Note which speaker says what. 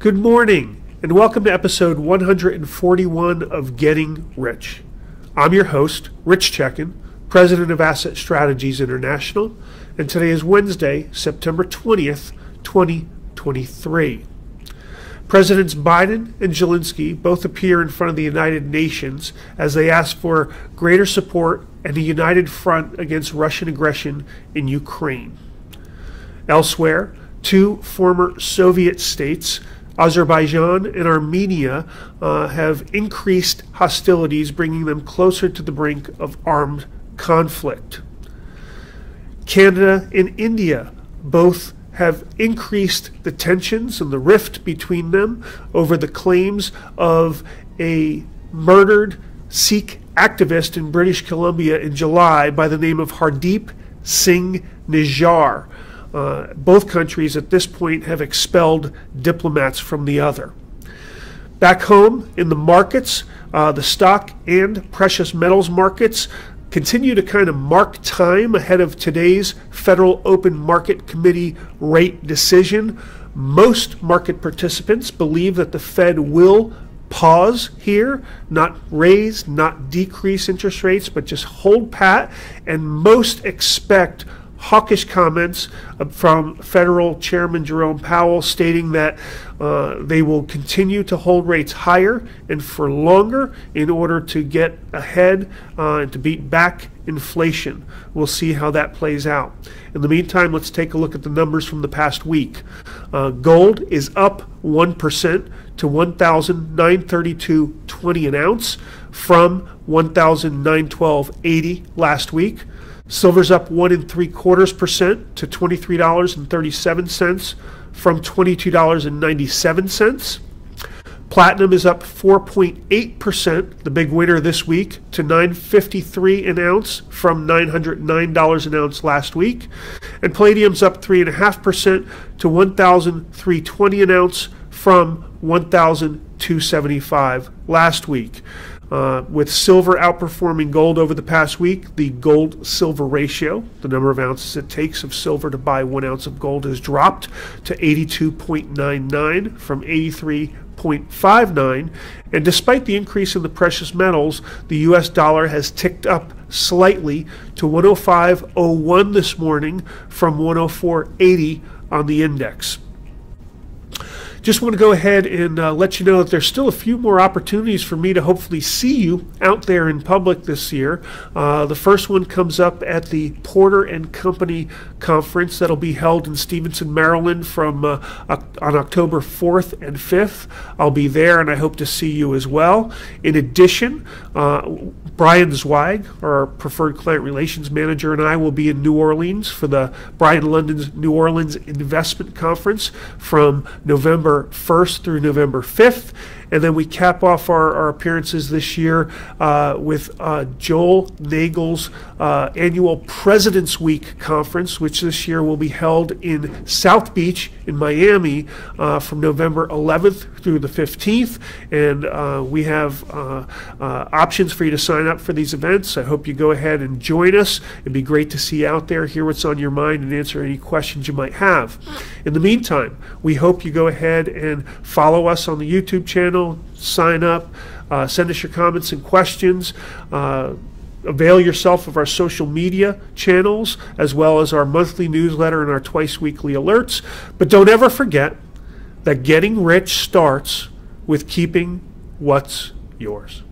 Speaker 1: Good morning, and welcome to episode 141 of Getting Rich. I'm your host, Rich Checkan, president of Asset Strategies International, and today is Wednesday, September 20th, 2023. Presidents Biden and Zelensky both appear in front of the United Nations as they ask for greater support and a united front against Russian aggression in Ukraine. Elsewhere, two former Soviet states, Azerbaijan and Armenia, have increased hostilities, bringing them closer to the brink of armed conflict. Canada and India both have increased the tensions and the rift between them over the claims of a murdered Sikh activist in British Columbia in July by the name of Hardeep Singh Nijjar. Both countries at this point have expelled diplomats from the other. Back home in the markets, the stock and precious metals markets continue to kind of mark time ahead of today's Federal Open Market Committee rate decision. Most market participants believe that the Fed will pause here, not raise, not decrease interest rates, but just hold pat, and most expect hawkish comments from Federal Chairman Jerome Powell stating that they will continue to hold rates higher and for longer in order to get ahead and to beat back inflation. We'll see how that plays out. In the meantime, let's take a look at the numbers from the past week. Gold is up 1% to $1,932.20 an ounce from $1,912.80 last week. Silver's up 1 3/4% to $23.37 from $22.97. Platinum is up 4.8%, the big winner this week, to $953 an ounce from $909 an ounce last week. And palladium's up 3.5% to $1,320 an ounce from $1,275 last week. With silver outperforming gold over the past week, the gold-silver ratio, the number of ounces it takes of silver to buy 1 ounce of gold, has dropped to 82.99 from 83.59. And despite the increase in the precious metals, the U.S. dollar has ticked up slightly to 105.01 this morning from 104.80 on the index. Just want to go ahead and let you know that there's still a few more opportunities for me to hopefully see you out there in public this year. The first one comes up at the Porter & Company Conference that'll be held in Stevenson, Maryland on October 4th and 5th. I'll be there, and I hope to see you as well. In addition, Brian Zweig, our preferred client relations manager, and I will be in New Orleans for the Brian London's New Orleans Investment Conference from November 1st through November 5th. And then we cap off our appearances this year with Joel Nagel's annual President's Week conference, which this year will be held in South Beach in Miami from November 11th through the 15th. And we have options for you to sign up for these events. I hope you go ahead and join us. It'd be great to see you out there, hear what's on your mind, and answer any questions you might have. In the meantime, we hope you go ahead and follow us on the YouTube channel, sign up, send us your comments and questions, avail yourself of our social media channels, as well as our monthly newsletter and our twice-weekly alerts. But don't ever forget that getting rich starts with keeping what's yours.